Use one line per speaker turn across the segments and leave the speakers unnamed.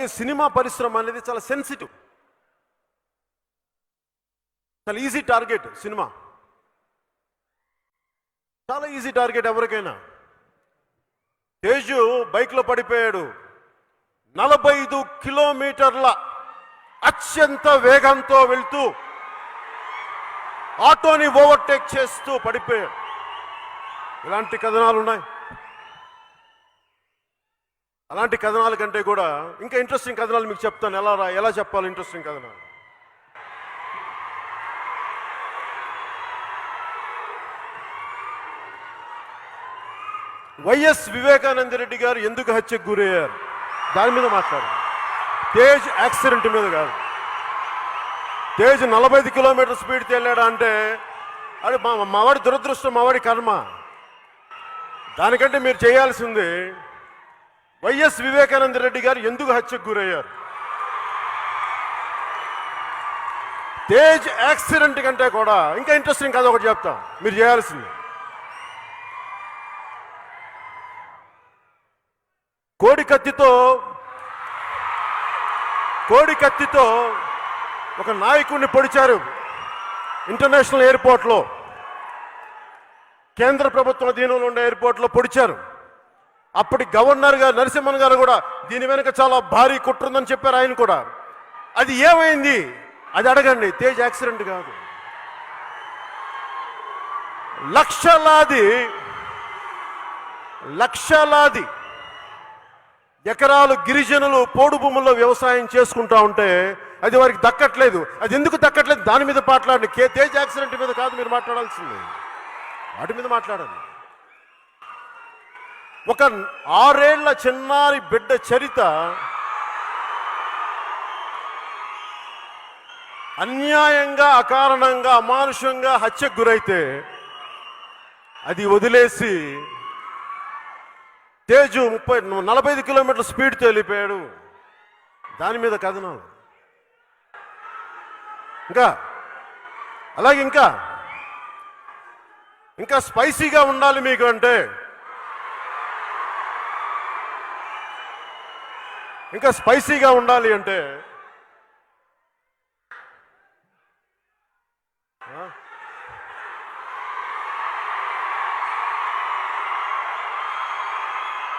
ఈ సినిమా పరిశ్రమ అనేది చాలా సెన్సిటివ్, చాలా ఈజీ టార్గెట్. సినిమా చాలా ఈజీ టార్గెట్ ఎవరికైనా. తేజు బైక్లో పడిపోయాడు, 45 కిలోమీటర్ల అత్యంత వేగంతో వెళ్తూ ఆటోని ఓవర్టేక్ చేస్తూ పడిపోయాడు. ఇలాంటి కథనాలు ఉన్నాయి. అలాంటి కథనాల కంటే కూడా ఇంకా ఇంట్రెస్టింగ్ కథనాలు మీకు చెప్తాను. ఎలా చెప్పాలి ఇంట్రెస్టింగ్ కథనాలు. వైఎస్ వివేకానంద రెడ్డి గారు ఎందుకు హత్యకు గురయ్యారు దాని మీద మాట్లాడారు. తేజ్ యాక్సిడెంట్ మీద కాదు. తేజ్ 45 కిలోమీటర్ స్పీడ్తో వెళ్ళాడా అంటే అది మావాడి దురదృష్టం, మావాడి కర్మ. దానికంటే మీరు చేయాల్సింది వైఎస్ వివేకానంద రెడ్డి గారు ఎందుకు హత్యకు గురయ్యారు. తేజ్ యాక్సిడెంట్ కంటే కూడా ఇంకా ఇంట్రెస్టింగ్ కథ ఒకటి చెప్తాం మీరు చేయాల్సింది. కోడి కత్తితో ఒక నాయకుడిని పొడిచారు ఇంటర్నేషనల్ ఎయిర్పోర్ట్లో. కేంద్ర ప్రభుత్వం అధీనంలో ఉండే ఎయిర్పోర్ట్లో పొడిచారు. అప్పటి గవర్నర్ గారు నరసింహన్ గారు కూడా దీని వెనుక చాలా భారీ కుట్ర ఉందని చెప్పారు. ఆయన కూడా అది ఏమైంది అది అడగండి. తేజ్ యాక్సిడెంట్ కాదు. లక్షలాది ఎకరాలు గిరిజనులు పోడు భూముల్లో వ్యవసాయం చేసుకుంటా ఉంటే అది వారికి దక్కట్లేదు. అది ఎందుకు దక్కట్లేదు దాని మీద మాట్లాడండి. తేజ్ యాక్సిడెంట్ మీద కాదు మీరు మాట్లాడాల్సింది, వాటి మీద మాట్లాడండి. ఒక 6 ఏళ్ల చిన్నారి బిడ్డ చరిత అన్యాయంగా, అకారణంగా, అమానుషంగా హత్యకు గురైతే అది వదిలేసి తేజు 45 కిలోమీటర్ల స్పీడ్తో వెళ్ళిపోయాడు. దాని మీద కథనాలు. అలాగే ఇంకా స్పైసీగా ఉండాలి మీకు అంటే ఇంకా స్పైసీగా ఉండాలి అంటే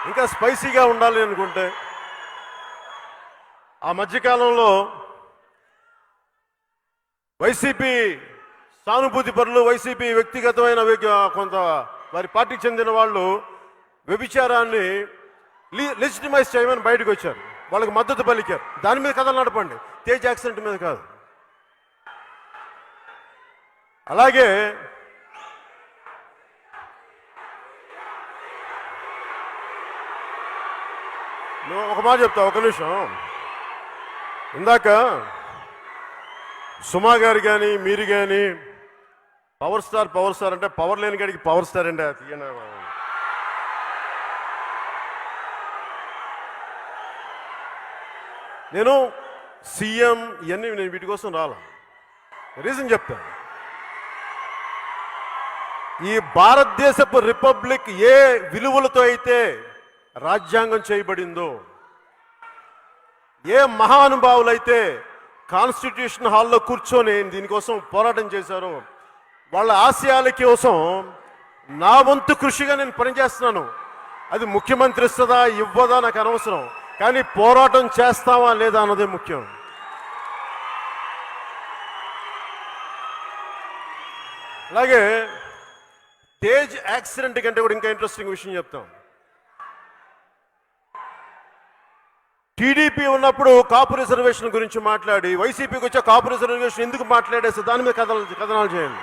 ఇంకా స్పైసీగా ఉండాలి అనుకుంటే ఆ మధ్యకాలంలో వైసీపీ సానుభూతి పరులు, వైసీపీ వ్యక్తిగతమైన కొంత వారి పార్టీకి చెందిన వాళ్ళు వ్యభిచారాన్ని లెజిటిమైజ్ చేయమని బయటకు వచ్చారు. వాళ్ళకి మద్దతు పలికారు. దాని మీద కథలు నడపండి, తేజ్ యాక్సిడెంట్ మీద కాదు. అలాగే ఒక మాట చెప్తా, ఒక నిమిషం. ఇందాక సుమా గారు కానీ మీరు కానీ పవర్ స్టార్ అంటే పవర్ లేని కాడికి పవర్ స్టార్ అండి. నేను సీఎం ఇవన్నీ నేను వీటి కోసం రాలా. రీజన్ చెప్తాను. ఈ భారతదేశపు రిపబ్లిక్ ఏ విలువలతో అయితే రాజ్యాంగం చేయబడిందో, ఏ మహానుభావులైతే కాన్స్టిట్యూషన్ హాల్లో కూర్చొని దీనికోసం పోరాటం చేశారో వాళ్ళ ఆశయాల కోసం నా వంతు కృషిగా నేను పనిచేస్తున్నాను. అది ముఖ్యమంత్రి ఇస్తుందా ఇవ్వదా నాకు అనవసరం, కానీ పోరాటం చేస్తావా లేదా అన్నదే ముఖ్యం. అలాగే తేజ్ యాక్సిడెంట్ కంటే కూడా ఇంకా ఇంట్రెస్టింగ్ విషయం చెప్తాం. టీడీపీ ఉన్నప్పుడు కాపు రిజర్వేషన్ గురించి మాట్లాడి వైసీపీకి వచ్చే కాపు రిజర్వేషన్ ఎందుకు మాట్లాడేస్తే దాని మీద కథనాలు చేయండి.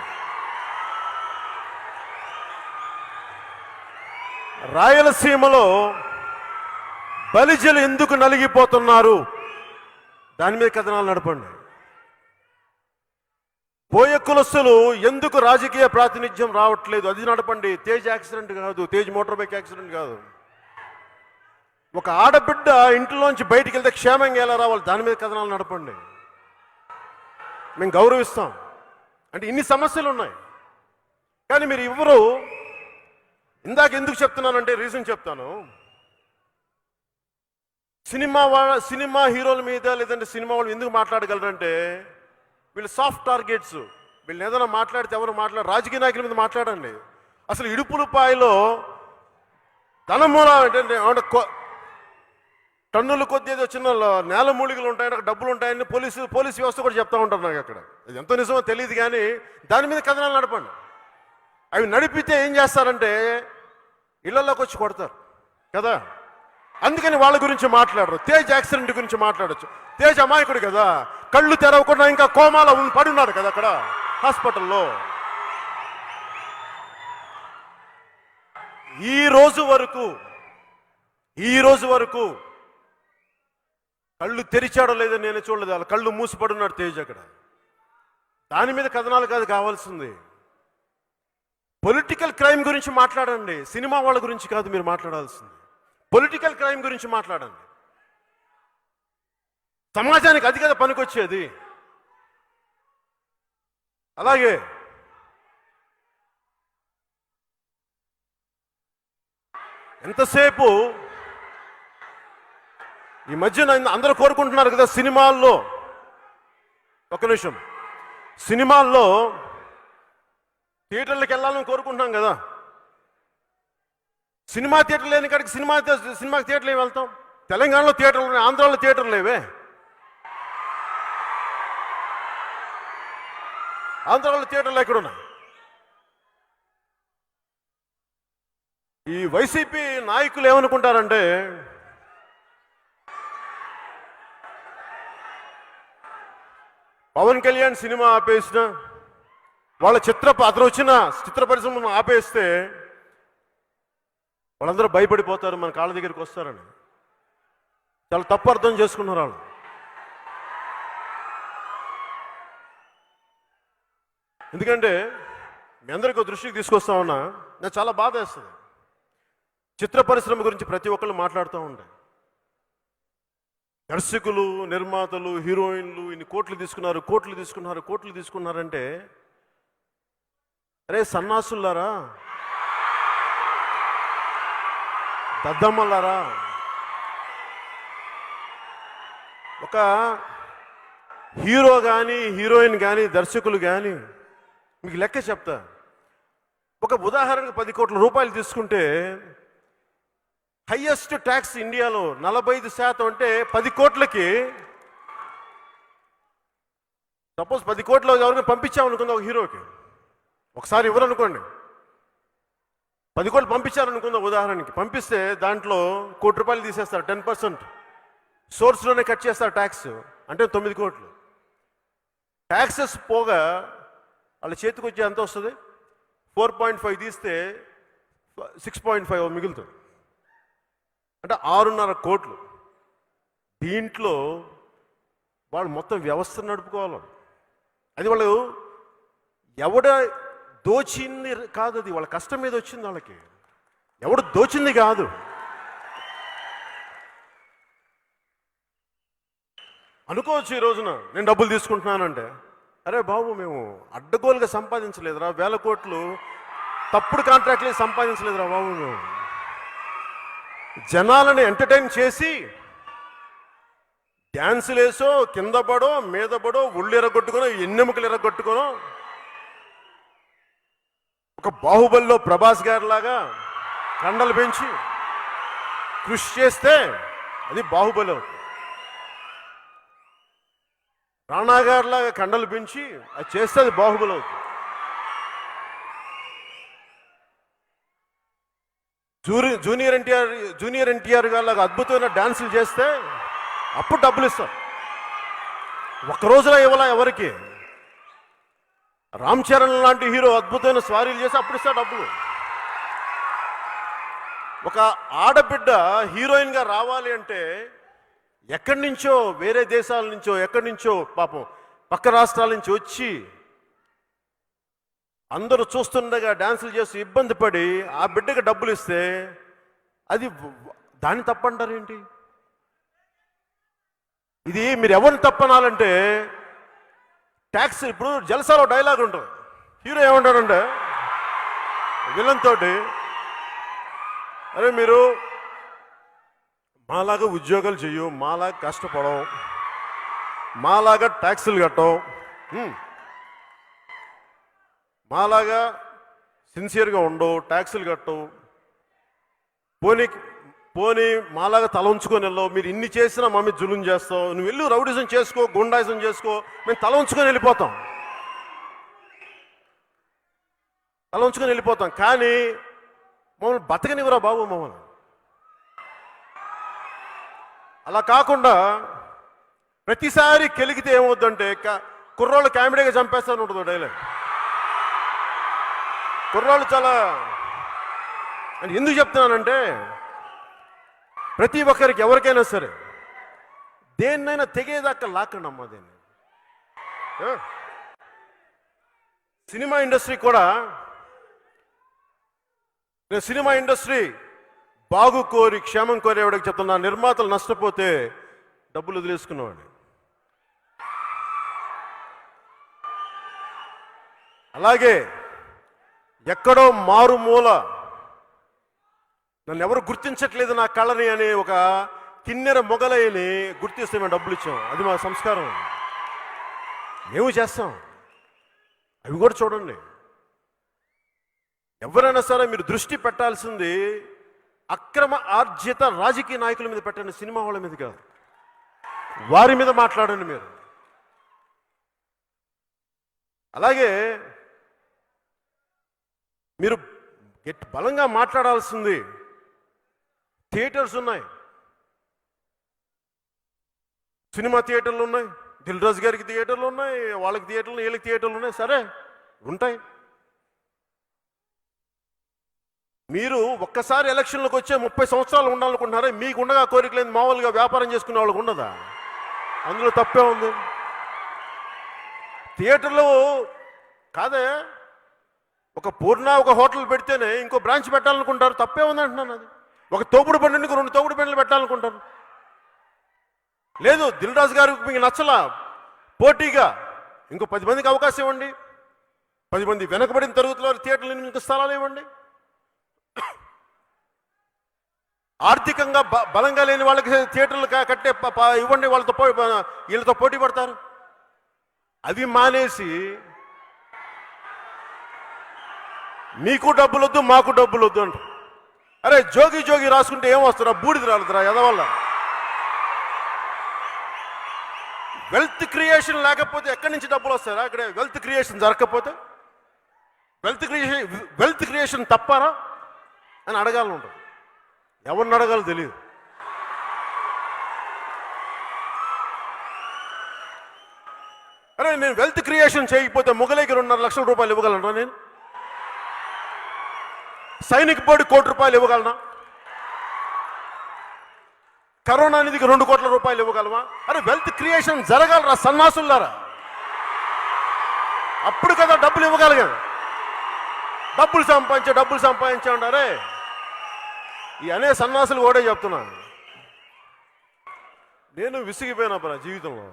రాయలసీమలో బలిజలు ఎందుకు నలిగిపోతున్నారు దాని మీద కథనాలు నడపండి. పోయ కులస్తులు ఎందుకు రాజకీయ ప్రాతినిధ్యం రావట్లేదు అది నడపండి. తేజ్ యాక్సిడెంట్ కాదు, తేజ్ మోటార్ బైక్ యాక్సిడెంట్ కాదు. ఒక ఆడబిడ్డ ఇంట్లోంచి బయటికి వెళ్తే క్షేమంగా ఎలా రావాలి దాని మీద కథనాలు నడపండి. మేము గౌరవిస్తాం. అంటే ఇన్ని సమస్యలు ఉన్నాయి, కానీ మీరు ఎవరు ఇందాక ఎందుకు చెప్తున్నానంటే రీజన్ చెప్తాను. సినిమా హీరోల మీద లేదంటే సినిమా వాళ్ళు ఎందుకు మాట్లాడగలరంటే వీళ్ళు సాఫ్ట్ టార్గెట్స్. వీళ్ళు ఏదైనా మాట్లాడితే ఎవరు రాజకీయ నాయకుల మీద మాట్లాడండి. అసలు ఇడుపులపాయలో ధనమూల అంటే టన్నుల కొద్ది ఏదో చిన్న నేల మూలికలు ఉంటాయని అక్కడ డబ్బులు ఉంటాయని పోలీస్ వ్యవస్థ కూడా చెప్తా ఉంటారు నాకు. అక్కడ అది ఎంతో నిజమో తెలియదు, కానీ దాని మీద కథనాలు నడపండి. అవి నడిపితే ఏం చేస్తారంటే ఇళ్లలోకి వచ్చి కొడతారు కదా. అందుకని వాళ్ళ గురించి మాట్లాడరు. తేజ్ యాక్సిడెంట్ గురించి మాట్లాడచ్చు. తేజ్ అమాయకుడు కదా, కళ్ళు తెరవకుండా ఇంకా కోమాలో పడున్నాడు కదా అక్కడ హాస్పిటల్లో. ఈ రోజు వరకు కళ్ళు తెరిచాడో లేదో నేను చూడలేదు. వాళ్ళ కళ్ళు మూసిపడున్నాడు తేజ్ అక్కడ. దాని మీద కథనాలు కాదు కావాల్సింది. పొలిటికల్ క్రైమ్ గురించి మాట్లాడండి, సినిమా వాళ్ళ గురించి కాదు మీరు మాట్లాడాల్సింది. పొలిటికల్ క్రైమ్ గురించి మాట్లాడండి. సమాజానికి అది కదా పనికొచ్చేది. అలాగే ఎంతసేపు ఈ మధ్యన అందరూ కోరుకుంటున్నారు కదా సినిమాల్లో, ఒక నిమిషం, సినిమాల్లో థియేటర్లకు వెళ్ళాలని కోరుకుంటున్నాం కదా. సినిమా థియేటర్ లేని కాడికి సినిమా థియేటర్లు ఏమి వెళ్తాం? తెలంగాణలో థియేటర్లు ఉన్నాయి, ఆంధ్రాలో థియేటర్లు లేవే. ఆంధ్రాలో థియేటర్లు ఎక్కడున్నాయి? ఈ వైసీపీ నాయకులు ఏమనుకుంటారంటే పవన్ కళ్యాణ్ సినిమా ఆపేసిన వాళ్ళ అతను వచ్చిన చిత్ర పరిశ్రమను ఆపేస్తే వాళ్ళందరూ భయపడిపోతారు, మన కాళ్ళ దగ్గరికి వస్తారని. చాలా తప్పు అర్థం చేసుకున్నారు వాళ్ళు. ఎందుకంటే మీ అందరికీ దృష్టికి తీసుకొస్తా ఉన్నా, నాకు చాలా బాధ వేస్తుంది. చిత్ర పరిశ్రమ గురించి ప్రతి ఒక్కళ్ళు మాట్లాడుతూ ఉంటాయి. దర్శకులు, నిర్మాతలు, హీరోయిన్లు ఇన్ని కోట్లు తీసుకున్నారంటే అరే సన్నాసులారా, దద్దమ్మలారా, ఒక హీరో కానీ హీరోయిన్ కానీ దర్శకులు కానీ మీకు లెక్క చెప్తా. ఒక ఉదాహరణకు 10 కోట్ల రూపాయలు తీసుకుంటే హైయెస్ట్ ట్యాక్స్ ఇండియాలో 45% అంటే 10 కోట్లకి, సపోజ్ 10 కోట్లు ఎవరిని పంపించామనుకుందా ఒక హీరోకి, ఒకసారి ఇవ్వరనుకోండి, 10 కోట్లు పంపించారనుకుందా ఉదాహరణకి, పంపిస్తే దాంట్లో ₹1 కోటి తీసేస్తారు, 10% సోర్స్లోనే కట్ చేస్తారు ట్యాక్స్, అంటే 9 కోట్లు. ట్యాక్సెస్ పోగా వాళ్ళ చేతికి వచ్చి ఎంత వస్తుంది? 4.5 తీస్తే 6.5 మిగులుతుంది, అంటే 6.5 కోట్లు. దీంట్లో వాళ్ళు మొత్తం వ్యవస్థ నడుపుకోవాలి. అది వాళ్ళు ఎవడ దోచింది కాదు, అది వాళ్ళ కష్టం మీద వచ్చింది. వాళ్ళకి ఎవడు దోచింది కాదు. అనుకోవచ్చు ఈ రోజున నేను డబ్బులు తీసుకుంటున్నానంటే, అరే బాబు మేము అడ్డగోలుగా సంపాదించలేదురా, 1000 కోట్లు తప్పుడు కాంట్రాక్ట్లు సంపాదించలేదురా బాబు, మేము జనాలని ఎంటర్టైన్ చేసి డ్యాన్సులు వేసో, కింద పడో, మీద పడో, ఒళ్ళు ఎరగొట్టుకునో, ఎన్నెముకలు ఎరగొట్టుకునో, ఒక బాహుబలిలో ప్రభాస్ గారి లాగా కండలు పెంచి కృషి చేస్తే అది బాహుబలి అవుతుంది. రాణా గారిలాగా కండలు పెంచి అది చేస్తే అది బాహుబలి అవుతుంది. జూనియర్ ఎన్టీఆర్ గారిలాగా అద్భుతమైన డాన్సులు చేస్తే అప్పుడు డబ్బులు ఇస్తారు. ఒక్క రోజులో ఇవ్వాల ఎవరికి? రామ్ చరణ్ లాంటి హీరో అద్భుతమైన స్వారీలు చేసి అప్పుడు ఇస్తారు డబ్బులు. ఒక ఆడబిడ్డ హీరోయిన్గా రావాలి అంటే ఎక్కడి నుంచో, వేరే దేశాల నుంచో, ఎక్కడి నుంచో పాపం పక్క రాష్ట్రాల నుంచి వచ్చి అందరూ చూస్తుండగా డాన్సులు చేసి ఇబ్బంది పడి ఆ బిడ్డకి డబ్బులు ఇస్తే అది దాన్ని తప్పంటారేంటి? ఇది మీరు ఎవరిని తప్పనాలంటే ట్యాక్స్. ఇప్పుడు జల్సాలో డైలాగ్ ఉంటుంది, హీరో ఏమంటాడంటే విలన్ తోటి, అరే మీరు మాలాగా ఉద్యోగాలు చెయ్యం, మాలాగా కష్టపడం, మాలాగా ట్యాక్సులు కట్టం, మాలాగా సిన్సియర్గా ఉండవు, ట్యాక్సులు కట్టవు, పోనీ పోనీ మాలాగా తల ఉంచుకొని వెళ్ళవు. మీరు ఇన్ని చేసినా మా మీద జులుం చేస్తావు, నువ్వు వెళ్ళు రౌడిజం చేసుకో, గుండాయిజం చేసుకో, మేము తల ఉంచుకొని వెళ్ళిపోతాం, తల ఉంచుకొని వెళ్ళిపోతాం. కానీ మమ్మల్ని బతకనివ్వరా బాబు మమ్మల్ని. అలా కాకుండా ప్రతిసారి కెలిగితే ఏమవుద్దంటే కుర్రోళ్ళు కామెడీగా చంపేస్తాను ఉంటుంది డైలాగ్. కుర్రోళ్ళు చాలా అని ఎందుకు చెప్తున్నానంటే ప్రతి ఒక్కరికి ఎవరికైనా సరే దేన్నైనా తెగేదాకా లాక్కండి అమ్మా దీన్ని. సినిమా ఇండస్ట్రీ కూడా, నేను సినిమా ఇండస్ట్రీ బాగు కోరి క్షేమం కోరేవాడికి చెప్తున్నా, నిర్మాతలు నష్టపోతే డబ్బులు వదిలేసుకున్నవాడు. అలాగే ఎక్కడో మారుమూల నన్ను ఎవరు గుర్తించట్లేదు నా కళని అని ఒక కిన్నెర మొగలయ్యని గుర్తిస్తే మేము డబ్బులు ఇచ్చాం. అది మా సంస్కారం, మేము చేస్తాం. అవి కూడా చూడండి. ఎవరైనా సరే మీరు దృష్టి పెట్టాల్సింది అక్రమ ఆర్జిత రాజకీయ నాయకుల మీద పెట్టండి, సినిమా వాళ్ళ మీద కాదు. వారి మీద మాట్లాడండి మీరు. అలాగే మీరు బలంగా మాట్లాడాల్సింది థియేటర్స్ ఉన్నాయి, సినిమా థియేటర్లు ఉన్నాయి, దిల్ రాజు గారికి థియేటర్లు ఉన్నాయి, వాళ్ళకి థియేటర్లు, వీళ్ళకి థియేటర్లు ఉన్నాయి, సరే ఉంటాయి. మీరు ఒక్కసారి ఎలక్షన్లకు వచ్చే 30 సంవత్సరాలు ఉండాలనుకుంటున్నారే, మీకు ఉండగా కోరికలేదు మామూలుగా వ్యాపారం చేసుకునే వాళ్ళకు ఉండదా? అందులో తప్పే ఉంది. థియేటర్లు కాదే, ఒక పూర్ణ ఒక హోటల్ పెడితేనే ఇంకో బ్రాంచ్ పెట్టాలనుకుంటారు, తప్పే ఉంది అంటున్నాను. అది ఒక తోపుడు బండికి 2 తోపుడు బండ్లు పెట్టాలనుకుంటారు. లేదు దిల్ రాజు గారికి మీకు నచ్చలా, పోటీగా ఇంకో 10 మందికి అవకాశం ఇవ్వండి, 10 మంది వెనకబడిన తరగతిలో థియేటర్లు మీకు స్థలాలు ఇవ్వండి. ఆర్థికంగా బలంగా లేని వాళ్ళకి థియేటర్లు కట్టే ఇవ్వండి, వీళ్ళతో పోటీ పడతారు. అవి మానేసి మీకు డబ్బులు వద్దు మాకు డబ్బులు వద్దు అంట. అరే జోగి జోగి రాసుకుంటే ఏం వస్తారా, బూడిద రాలుతురా ఎదవల్ల. వెల్త్ క్రియేషన్ లేకపోతే ఎక్కడి నుంచి డబ్బులు వస్తారా? అక్కడ వెల్త్ క్రియేషన్ జరగకపోతే వెల్త్ క్రియేషన్ తప్పారా అని అడగాలని ఉంటుంది. ఎవరిని అడగాలో తెలియదు. అరే నేను వెల్త్ క్రియేషన్ చేయకపోతే మొగలైకి 2.5 లక్షల రూపాయలు ఇవ్వగలనా? నేను సైనిక్ బోర్డు 1 కోటి రూపాయలు ఇవ్వగలనా? కరోనా నిధికి 2 కోట్ల రూపాయలు ఇవ్వగలమా? అరే వెల్త్ క్రియేషన్ జరగాలరా సన్నాసులారా, అప్పుడు కదా డబ్బులు ఇవ్వగలిగారు. డబ్బులు సంపాదించాంటారే ఈ అనే సన్నాసులు కూడా చెప్తున్నాను. నేను విసిగిపోయినా నా జీవితంలో.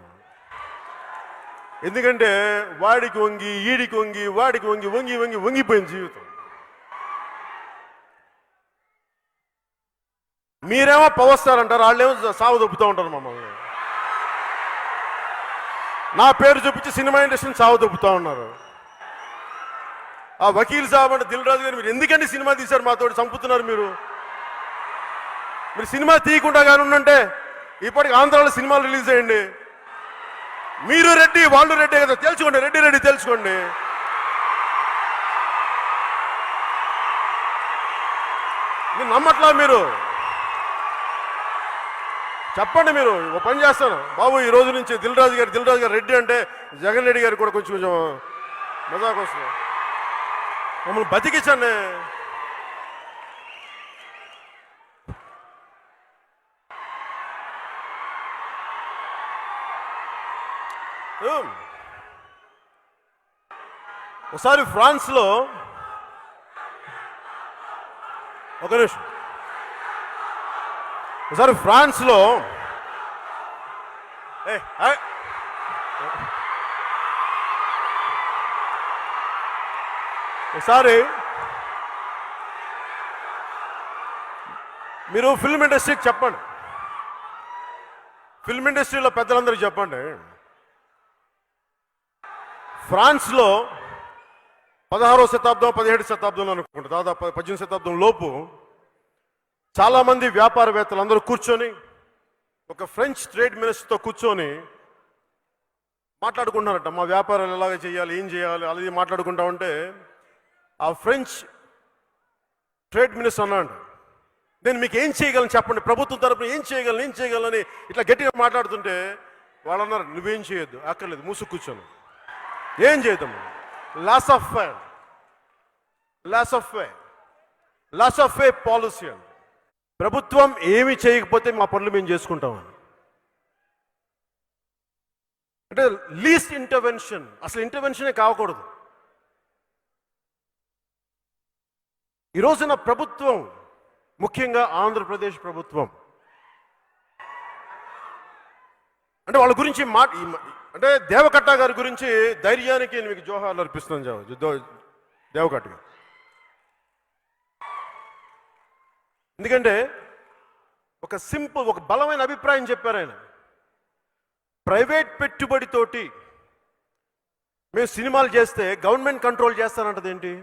ఎందుకంటే వాడికి వంగి ఈడికి వంగి వాడికి వంగి వంగి వంగి వంగిపోయిన జీవితం. మీరేమో పవర్ స్టార్ అంటారు, వాళ్ళేమో సాగు దొబ్బుతూ ఉంటారు మమ్మల్ని. నా పేరు చూపించి సినిమా ఇండస్ట్రీని సాగు దొబ్బుతూ ఉన్నారు. ఆ వకీల్ సాబ్ అంటే దిల్ రాజు గారు, మీరు ఎందుకంటే సినిమా తీశారు మాతో చంపుతున్నారు? మీరు సినిమా తీయకుండా కానీ ఉండంటే ఇప్పటికి ఆంధ్రాలో సినిమాలు రిలీజ్ అయ్యండి. మీరు రెడ్డి వాళ్ళు రెడ్డి కదా, తెలుసుకోండి. రెడ్డి తెలుసుకోండి. మీరు నమ్మట్లా? మీరు చెప్పండి. మీరు ఒక పని చేస్తాను బాబు, ఈ రోజు నుంచి దిల్ రాజు గారు రెడ్డి అంటే జగన్ రెడ్డి గారు కూడా కొంచెం మజాకు వస్తుంది. మమ్మల్ని బతికించండి. ఒకసారి ఫ్రాన్స్లో ఒక నిమిషం ఒకసారి ఫ్రాన్స్లో ఒకసారి మీరు ఫిల్మ్ ఇండస్ట్రీకి చెప్పండి, ఫిల్మ్ ఇండస్ట్రీలో పెద్దలందరూ చెప్పండి, ఫ్రాన్స్లో 16వ శతాబ్దం 17వ శతాబ్దంలో అనుకుంటా, దాదాపు 18వ శతాబ్దం లోపు చాలామంది వ్యాపారవేత్తలు అందరూ కూర్చొని ఒక ఫ్రెంచ్ ట్రేడ్ మినిస్టర్తో కూర్చొని మాట్లాడుకుంటున్నారట. మా వ్యాపారాలు ఎలాగ చేయాలి, ఏం చేయాలి, అలాగే మాట్లాడుకుంటా ఉంటే ఆ ఫ్రెంచ్ ట్రేడ్ మినిస్టర్ అన్నాడు, నేను మీకు ఏం చేయగలను చెప్పండి, ప్రభుత్వం తరపున ఏం చేయగలను ఇట్లా గట్టిగా మాట్లాడుతుంటే వాళ్ళు అన్నారు, నువ్వేం చేయొద్దు, అక్కర్లేదు, మూసు కూర్చోను, ఏం చేయద్దాం, లాస్ ఆఫ్ వే పాలసీ అని. ప్రభుత్వం ఏమి చేయకపోతే మా పనులు మేము చేసుకుంటామని. అంటే లీస్ట్ ఇంటర్వెన్షన్, అసలు ఇంటర్వెన్షనే కావకూడదు. ఈ రోజున ప్రభుత్వం, ముఖ్యంగా ఆంధ్రప్రదేశ్ ప్రభుత్వం, అంటే వాళ్ళ గురించి అంటే దేవకట్ట గారి గురించి ధైర్యానికి నేను మీకు జోహార్లు అర్పిస్తున్నాను. దేవకట్ట గారు, ఎందుకంటే ఒక బలమైన అభిప్రాయం చెప్పారు ఆయన. ప్రైవేట్ పెట్టుబడితోటి మేము సినిమాలు చేస్తే గవర్నమెంట్ కంట్రోల్ చేస్తానంటది ఏంటి?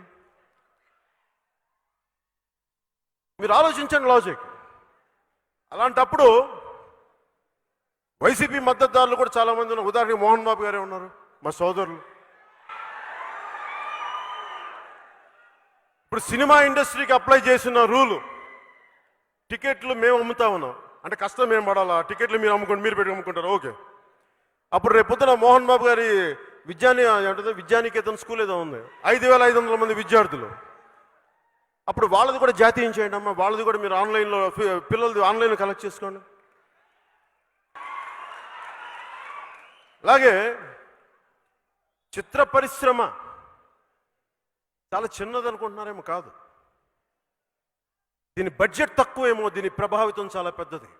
మీరు ఆలోచించండి లాజిక్. అలాంటప్పుడు వైసీపీ మద్దతుదారులు కూడా చాలా మంది ఉన్నారు. ఉదాహరణకి మోహన్ బాబు గారే ఉన్నారు, మా సోదరులు. ఇప్పుడు సినిమా ఇండస్ట్రీకి అప్లై చేసిన రూలు, టికెట్లు మేము అమ్ముతా ఉన్నాం అంటే కష్టం మేము పడాలా, టికెట్లు మీరు అమ్ముకోండి, మీరు పెట్టి అమ్ముకుంటారు, ఓకే. అప్పుడు రేపు పొద్దున మోహన్ బాబు గారి విద్యానికేతన్ స్కూల్ ఏదో ఉంది, 5,500 మంది విద్యార్థులు. అప్పుడు వాళ్ళది కూడా జాతీయం చేయండి అమ్మా, వాళ్ళది కూడా మీరు ఆన్లైన్లో, పిల్లలది ఆన్లైన్లో కలెక్ట్ చేసుకోండి. అలాగే చిత్ర పరిశ్రమ చాలా చిన్నది అనుకుంటున్నారేమో, కాదు. దీని బడ్జెట్ తక్కువేమో, దీని ప్రభావితం చాలా పెద్దది.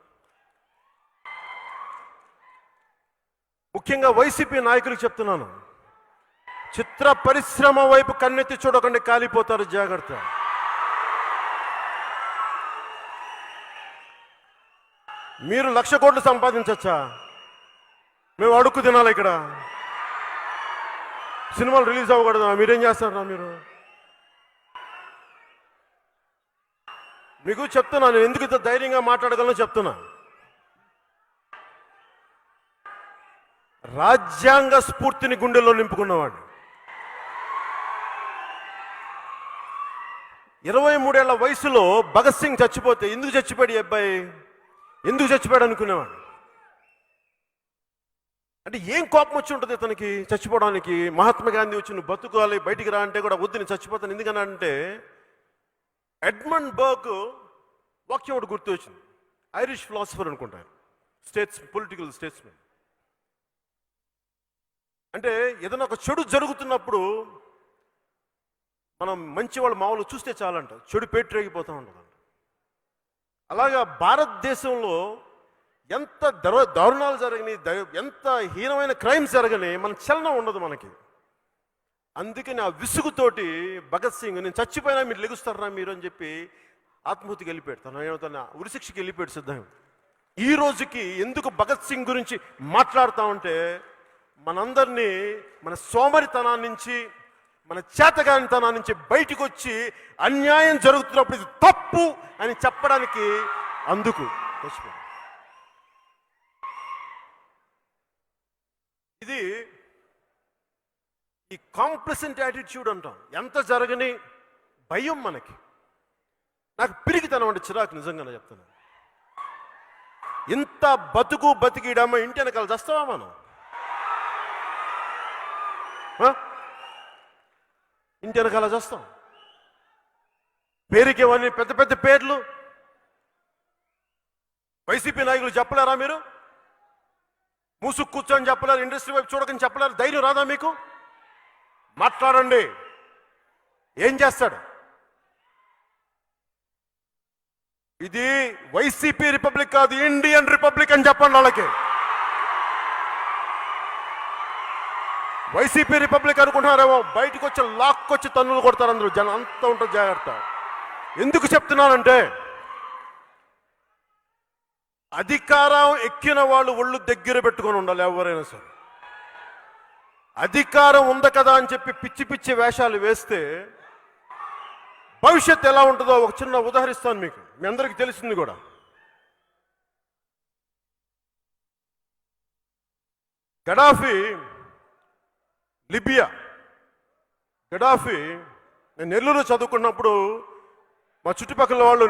ముఖ్యంగా వైసీపీ నాయకులకు చెప్తున్నాను, చిత్ర పరిశ్రమ వైపు కన్నెత్తి చూడకండి, కాలిపోతారు, జాగ్రత్త. మీరు 1,00,000 కోట్లు సంపాదించచ్చా? మేము అడుక్కు తినాలి ఇక్కడ. సినిమాలు రిలీజ్ అవ్వకూడదా? మీరేం చేస్తారా? మీరు మీకు చెప్తున్నా, నేను ఎందుకు ఇంత ధైర్యంగా మాట్లాడగలను చెప్తున్నా. రాజ్యాంగ స్ఫూర్తిని గుండెల్లో నింపుకున్నవాడు, 23 ఏళ్ల వయసులో భగత్ సింగ్ చచ్చిపోతే ఎందుకు చచ్చిపోయాడు ఈ అబ్బాయి, ఎందుకు చచ్చిపోయాడు అనుకునేవాడు. అంటే ఏం కోపం వచ్చి ఉంటుంది ఇతనికి చచ్చిపోవడానికి? మహాత్మా గాంధీ వచ్చి నువ్వు బతుకోవాలి, బయటికి రా అంటే కూడా వద్దు, నేను చచ్చిపోతాను. ఎందుకనంటే ఎడ్మండ్ బర్గ్ వాక్యం ఒకటి గుర్తు వచ్చింది. ఐరిష్ ఫిలాసఫర్ అనుకుంటారు, పొలిటికల్ స్టేట్స్మెన్. అంటే ఏదైనా ఒక చెడు జరుగుతున్నప్పుడు మనం మంచి వాళ్ళు మామూలు చూస్తే చాలంట, చెడు పేటరేగిపోతూ ఉంటుందంట. అలాగా భారతదేశంలో ఎంత దారుణాలు జరగని, ఎంత హీనమైన క్రైమ్స్ జరగని మన చలనం ఉండదు మనకి. అందుకని ఆ విసుగుతోటి భగత్ సింగ్, నేను చచ్చిపోయినా మీరు లెగుస్తారా మీరు అని చెప్పి ఆత్మహత్యకి వెళ్ళిపోయాడు. తన ఉరిశిక్షకి వెళ్ళిపోయాడు సిద్ధంగా. ఈ రోజుకి ఎందుకు భగత్ సింగ్ గురించి మాట్లాడుతూ ఉంటే మనందరినీ మన సోమరితనాన్ని నుంచి, మన చేతగానితనాన్ని నుంచి బయటకు వచ్చి అన్యాయం జరుగుతున్నప్పుడు ఇది తప్పు అని చెప్పడానికి అందుకు చచ్చిపోయాడు. ఇది ఈ కాంప్లసెంట్ యాటిట్యూడ్ అంటాం. ఎంత జరగని భయం మనకి. నాకు పిరికితనం అంటే చిరాకు, నిజంగానే చెప్తాను. ఇంత బతికిడమ్మ ఇంటి వెనకాల చస్తావా మనం? ఇంటి వెనకాల చేస్తాం. పేరుకి ఇవన్నీ పెద్ద పెద్ద పేర్లు వైసీపీ నాయకులు చెప్పలేరా? మీరు మూసుకు కూర్చొని చెప్పలేరు, ఇండస్ట్రీ వైపు చూడకని చెప్పలేరు? ధైర్యం రాదా మీకు? మాట్లాడండి. ఏం చేస్తాడు? ఇది వైసీపీ రిపబ్లిక్ కాదు, ఇండియన్ రిపబ్లిక్ అని చెప్పండి వాళ్ళకి. వైసీపీ రిపబ్లిక్ అనుకుంటున్నారేమో, బయటకు వచ్చి లాక్కొచ్చి తన్నులు కొడతారు అందరూ, జనం అంతా ఉంటుంది, జాగ్రత్త. ఎందుకు చెప్తున్నానంటే అధికారం ఎక్కిన వాళ్ళు ఒళ్ళు దగ్గర పెట్టుకొని ఉండాలి ఎవరైనా సరే. అధికారం ఉంది కదా అని చెప్పి పిచ్చి పిచ్చి వేషాలు వేస్తే భవిష్యత్తు ఎలా ఉంటుందో ఒక చిన్న ఉదాహరిస్తాను మీకు, మీ అందరికీ తెలిసింది కూడా. Gaddafi, Libya. గడాఫీ, నేను నెల్లూరు చదువుకున్నప్పుడు మా చుట్టుపక్కల వాళ్ళు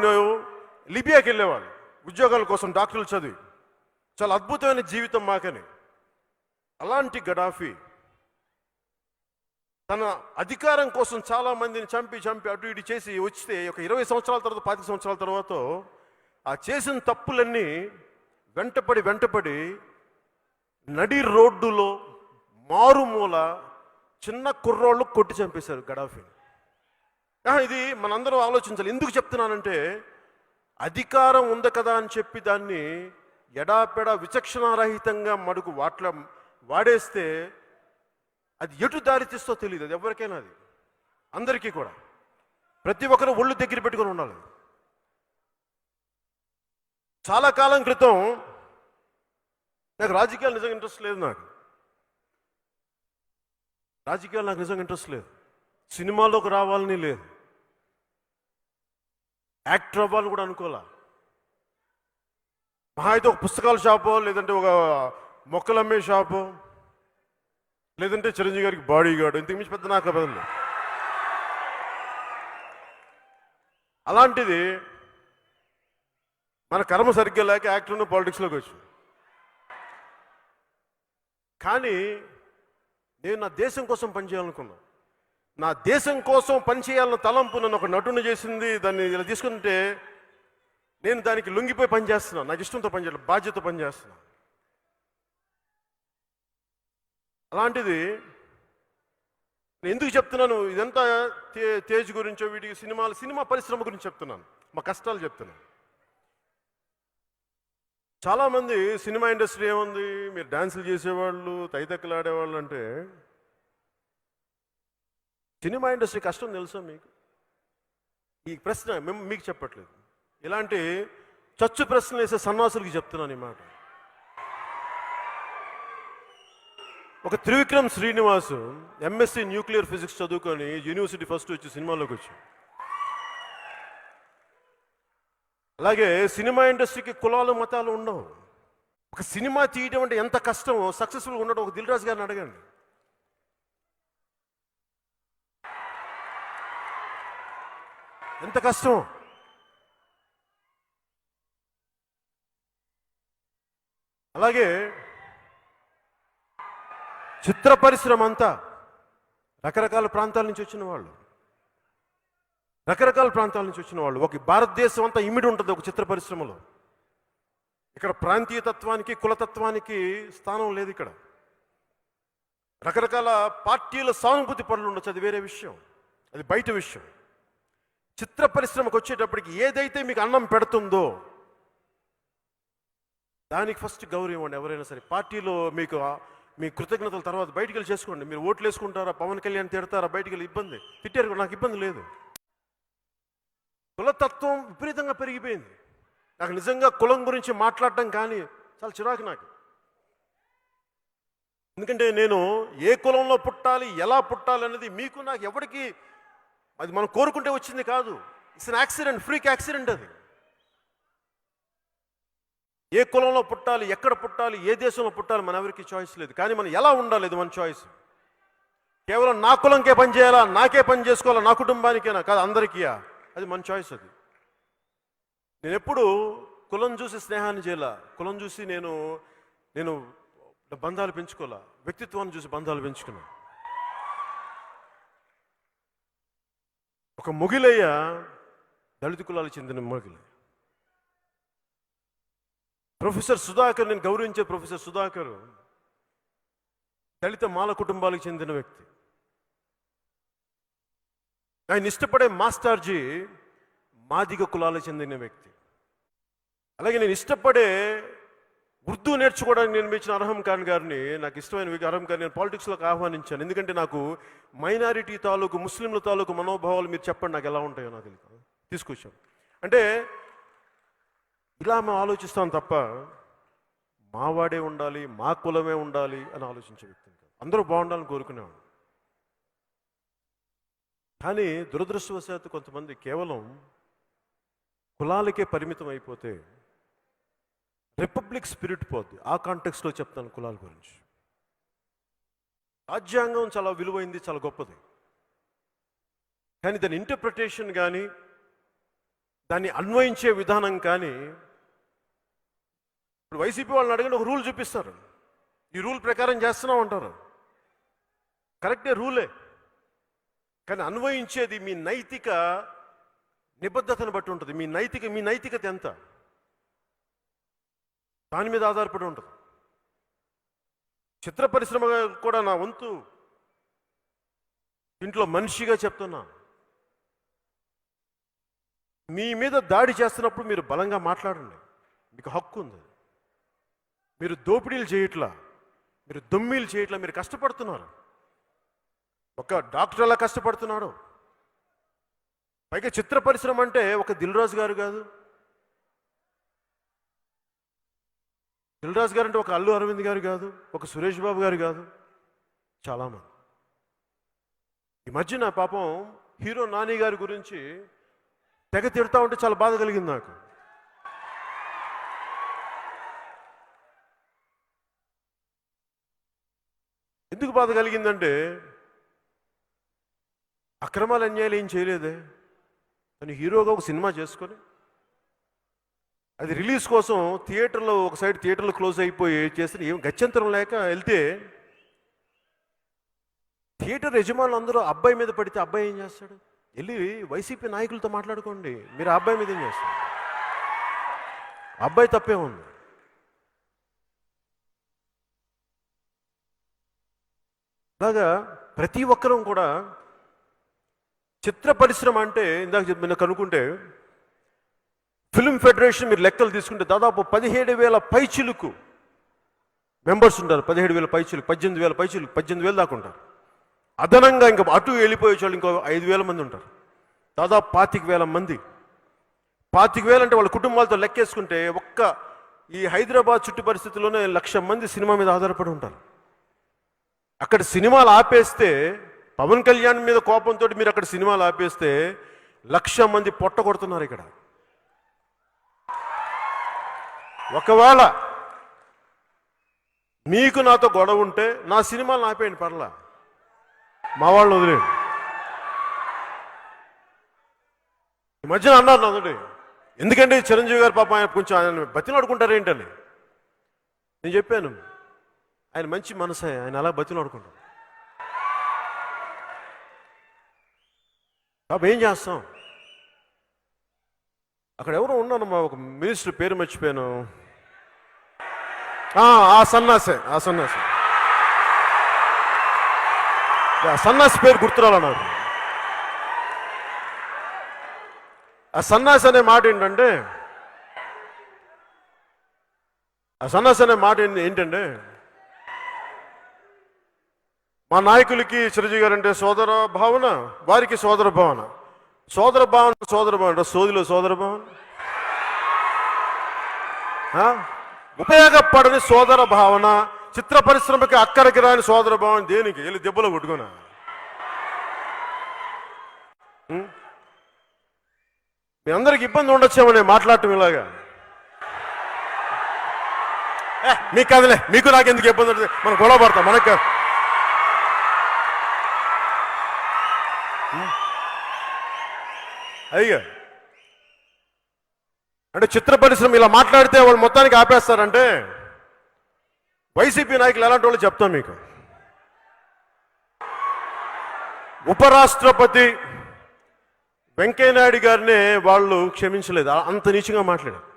లిబియాకి వెళ్ళేవాళ్ళు ఉద్యోగాల కోసం, డాక్టర్లు చదివి. చాలా అద్భుతమైన జీవితం మాకని. అలాంటి గడాఫీ తన అధికారం కోసం చాలా మందిని చంపి అటు ఇటు చేసి వచ్చితే ఒక 20 సంవత్సరాల తర్వాత 25 సంవత్సరాల తర్వాత ఆ చేసిన తప్పులన్నీ వెంటపడి నడి రోడ్డులో మారుమూల చిన్న కుర్రోళ్ళు కొట్టి చంపేశారు గడాఫీని. ఇది మనందరం ఆలోచించాలి. ఎందుకు చెప్తున్నానంటే అధికారం ఉంది కదా అని చెప్పి దాన్ని ఎడాపెడా విచక్షణారహితంగా మడుగు వాడేస్తే అది ఎటు దారి తీస్తో తెలియదు. అది ఎవరికైనా, అది అందరికీ కూడా. ప్రతి ఒక్కరు ఒళ్ళు దగ్గర పెట్టుకొని ఉండాలి. చాలా కాలం క్రితం నాకు రాజకీయాలు నిజంగా ఇంట్రెస్ట్ లేదు. రాజకీయాలు నాకు నిజంగా ఇంట్రెస్ట్ లేదు. సినిమాలోకి రావాలని లేదు. యాక్టర్ అవ్వాలని కూడా అనుకోలే. మహా అయితే ఒక పుస్తకాల షాపో, లేదంటే ఒక మొక్కలు అమ్మే షాపో, లేదంటే చిరంజీవి గారికి బాడీ గార్డు, ఇంతకు మించి పెద్ద నాకు బదులు. అలాంటిది మన కర్మ సరిగ్గా లేక యాక్టర్ను పాలిటిక్స్లోకి వచ్చి. కానీ నేను నా దేశం కోసం పనిచేయాలనుకున్నా. నా దేశం కోసం పనిచేయాలన్న తలంపు నన్ను ఒక నటుని చేసింది. దాన్ని ఇలా తీసుకుంటే నేను దానికి లొంగిపోయి పనిచేస్తున్నాను. నాకు ఇష్టంతో పనిచేయాలి, బాధ్యత పనిచేస్తున్నాను. అలాంటిది నేను ఎందుకు చెప్తున్నాను ఇదంతా, తేజ్ గురించో వీటికి సినిమా పరిశ్రమ గురించి చెప్తున్నాను, మా కష్టాలు చెప్తున్నాను. చాలామంది సినిమా ఇండస్ట్రీ ఏముంది, మీరు డాన్సులు చేసేవాళ్ళు, తైతక్కలు ఆడేవాళ్ళు అంటే, సినిమా ఇండస్ట్రీ కష్టం తెలుసా మీకు? ఈ ప్రశ్న మీకు చెప్పట్లేదు. ఇలాంటి చచ్చు ప్రశ్నలు వేసే సన్నాసులకి చెప్తున్నాను ఈ మాట. ఒక Trivikram Srinivas MSc nuclear physics చదువుకొని యూనివర్సిటీ ఫస్ట్ వచ్చి సినిమాలోకి వచ్చి. అలాగే సినిమా ఇండస్ట్రీకి కులాలు మతాలు ఉండవు. ఒక సినిమా తీయడం అంటే ఎంత కష్టమో, సక్సెస్ఫుల్గా ఉండడం ఒక దిల్ రాజు గారిని అడగండి. ఎంత కష్టం. అలాగే చిత్ర పరిశ్రమ అంతా రకరకాల ప్రాంతాల నుంచి వచ్చిన వాళ్ళు, ఒక భారతదేశం అంతా ఇమిడి ఉంటుంది ఒక చిత్ర పరిశ్రమలో. ఇక్కడ ప్రాంతీయతత్వానికి, కులతత్వానికి స్థానం లేదు. ఇక్కడ రకరకాల పార్టీల సానుభూతి పనులు ఉండొచ్చు, అది వేరే విషయం, అది బయట విషయం. చిత్ర పరిశ్రమకు వచ్చేటప్పటికి ఏదైతే మీకు అన్నం పెడుతుందో దానికి ఫస్ట్ గౌరవం ఇవ్వండి. ఎవరైనా సరే పార్టీలో మీకు మీ కృతజ్ఞతల తర్వాత బయటికి వెళ్ళి చేసుకోండి. మీరు ఓట్లు వేసుకుంటారా, పవన్ కళ్యాణ్ తిడతారా, బయటికి వెళ్ళి ఇబ్బంది తిట్టారు, నాకు ఇబ్బంది లేదు. కులతత్వం విపరీతంగా పెరిగిపోయింది. నాకు నిజంగా కులం గురించి మాట్లాడటం కానీ చాలా చిరాకు నాకు. ఎందుకంటే నేను ఏ కులంలో పుట్టాలి, ఎలా పుట్టాలి అనేది మీకు నాకు ఎవరికి, అది మనం కోరుకుంటే వచ్చింది కాదు. It's an accident, freak accident అది. ఏ కులంలో పుట్టాలి, ఎక్కడ పుట్టాలి, ఏ దేశంలో పుట్టాలి మన ఎవరికి చాయిస్ లేదు. కానీ మనం ఎలా ఉండాలి అది మన చాయిస్. కేవలం నా కులంకే పని చేయాలా, నాకే పని చేసుకోవాలా, నా కుటుంబానికేనా కాదు, అందరికీయా, అది మన చాయిస్. అది నేను ఎప్పుడు కులం చూసి స్నేహాన్ని చేయాల, కులం చూసి నేను బంధాలు పెంచుకోవాలా, వ్యక్తిత్వాన్ని చూసి బంధాలు పెంచుకున్నా. ఒక మొగిలయ్య దళిత కులాలకు చెందిన మొగిలి. ప్రొఫెసర్ సుధాకర్, నేను గౌరవించే ప్రొఫెసర్ సుధాకర్ దళిత మాల కుటుంబాలకు చెందిన వ్యక్తి. ఆయన ఇష్టపడే మాస్టర్జీ మాదిగ కులాలకు చెందిన వ్యక్తి. అలాగే నేను ఇష్టపడే ఉర్దూ నేర్చుకోవడానికి నేను మెచ్చిన అర్హం ఖాన్ గారిని, నాకు ఇష్టమైన అర్హం ఖాన్ నేను పాలిటిక్స్లోకి ఆహ్వానించాను. ఎందుకంటే నాకు మైనారిటీ తాలూకు, ముస్లింల తాలూకు మనోభావాలు మీరు చెప్పండి నాకు ఎలా ఉంటాయో నాకు తెలియదు, తీసుకొచ్చాను. అంటే ఇలా మేము ఆలోచిస్తాం తప్ప మావాడే ఉండాలి, మా కులమే ఉండాలి అని ఆలోచించే వ్యక్తి కాదు. అందరూ బాగుండాలని కోరుకునేవాడు. కానీ దురదృష్టవశాత్తు కొంతమంది కేవలం కులాలకే పరిమితం అయిపోతే రిపబ్లిక్ స్పిరిట్ పోద్ది. ఆ కాంటెక్స్లో చెప్తాను కులాల గురించి. రాజ్యాంగం చాలా విలువైంది, చాలా గొప్పది. కానీ దాని ఇంటర్ప్రిటేషన్ కానీ దాన్ని అన్వయించే విధానం కానీ, ఇప్పుడు వైసీపీ వాళ్ళని అడిగిన ఒక రూల్ చూపిస్తారు, ఈ రూల్ ప్రకారం చేస్తున్నాం అంటారు. కరెక్టే, రూలే. కానీ అన్వయించేది మీ నైతిక నిబద్ధతను బట్టి ఉంటుంది. మీ నైతికత ఎంత, దాని మీద ఆధారపడి ఉంటుంది. చిత్ర పరిశ్రమ కూడా నా వంతు ఇంట్లో మనిషిగా చెప్తున్నా, మీ మీద దాడి చేస్తున్నప్పుడు మీరు బలంగా మాట్లాడండి, మీకు హక్కు ఉంది. మీరు దోపిడీలు చేయట్లా, మీరు దొమ్మీలు చేయట్లా, మీరు కష్టపడుతున్నారు. ఒక డాక్టర్ ఎలా కష్టపడుతున్నాడు. పైగా చిత్ర పరిశ్రమ అంటే ఒక దిల్ రాజు గారు కాదు, దిల్ రాజు గారు అంటే ఒక అల్లు అరవింద్ గారు కాదు, ఒక సురేష్ బాబు గారు కాదు, చాలామంది. ఈ మధ్యన పాపం హీరో నాని గారి గురించి తెగ తిడతా ఉంటే చాలా బాధ కలిగింది నాకు. ఎందుకు బాధ కలిగిందంటే, అక్రమాలు అన్యాయాలు ఏం చేయలేదే, అని హీరోగా ఒక సినిమా చేసుకొని అది రిలీజ్ కోసం థియేటర్లో ఒక సైడ్ థియేటర్లో క్లోజ్ అయిపోయి చేస్తే ఏం గత్యంతరం లేక వెళ్తే థియేటర్ యజమానులు అందరూ అబ్బాయి మీద పడితే అబ్బాయి ఏం చేస్తాడు? వెళ్ళి వైసీపీ నాయకులతో మాట్లాడుకోండి, మీరు ఆ అబ్బాయి మీద ఏం చేస్తారు? అబ్బాయి తప్పే ఉంది. అలాగా ప్రతి ఒక్కరూ కూడా చిత్ర పరిశ్రమ అంటే ఇందాక చెప్పిన కనుక్కుంటే ఫిల్మ్ ఫెడరేషన్ మీరు లెక్కలు తీసుకుంటే దాదాపు 17,000 పైచిలుకు మెంబర్స్ ఉంటారు. 17,000 పైచిలుకు, 18,000 పైచిలుకు, 18,000 దాకా ఉంటారు. అదనంగా ఇంకా అటు వెళ్ళిపోయే వాళ్ళు ఇంకో 5,000 మంది ఉంటారు. దాదాపు 25,000 మంది. 25,000 అంటే వాళ్ళ కుటుంబాలతో లెక్కేసుకుంటే ఒక్క ఈ హైదరాబాద్ చుట్టూ పరిస్థితుల్లోనే 1,00,000 మంది సినిమా మీద ఆధారపడి ఉంటారు. అక్కడ సినిమాలు ఆపేస్తే, పవన్ కళ్యాణ్ మీద కోపంతో మీరు అక్కడ సినిమాలు ఆపేస్తే 1,00,000 మంది పొట్ట కొడుతున్నారు ఇక్కడ. ఒకవేళ మీకు నాతో గొడవ ఉంటే నా సినిమాలు ఆపేయండి, పర్లా, మా వాళ్ళని వదిలేండి. ఈ మధ్యన అన్నారు నాతోటి, ఎందుకంటే చిరంజీవి గారు పాపం ఆయన కొంచెం ఆయన బతిలాడుకుంటారు ఏంటని. నేను చెప్పాను, ఆయన మంచి మనసే, ఆయన అలా బతిలాడుకుంటారు. కాబట్టి ఏం చేస్తాం? అక్కడ ఎవరో ఉన్నానమ్మా, ఒక మినిస్టర్ పేరు మర్చిపోయాను, ఆ సన్నాసి పేరు గుర్తురాల నాకు. ఆ సన్నాసి అనే మాట ఏంటంటే, ఏంటంటే మా నాయకులకి చిరంజీవి గారు అంటే సోదర భావన, వారికి సోదర భావన, సోదిలో సోదర భావన, ఉపయోగపడని సోదర భావన, చిత్ర పరిశ్రమకి అక్కడికి రాని సోదర భావన దేనికి? వెళ్ళి దెబ్బలో కొట్టుకున్నా. మీ అందరికి ఇబ్బంది ఉండొచ్చామని మాట్లాడటం ఇలాగా. మీకు కాదులే, మీకు నాకెందుకు ఇబ్బంది ఉంటుంది, మనం గొడవ పడతాం, మనకు అయ్యా. అంటే చిత్ర పరిశ్రమ ఇలా మాట్లాడితే వాళ్ళు మొత్తానికి ఆపేస్తారంటే వైసీపీ నాయకులు ఎలాంటి వాళ్ళు చెప్తాం మీకు. ఉపరాష్ట్రపతి వెంకయ్యనాయుడు గారినే వాళ్ళు క్షమించలేదు, అంత నీచంగా మాట్లాడారు.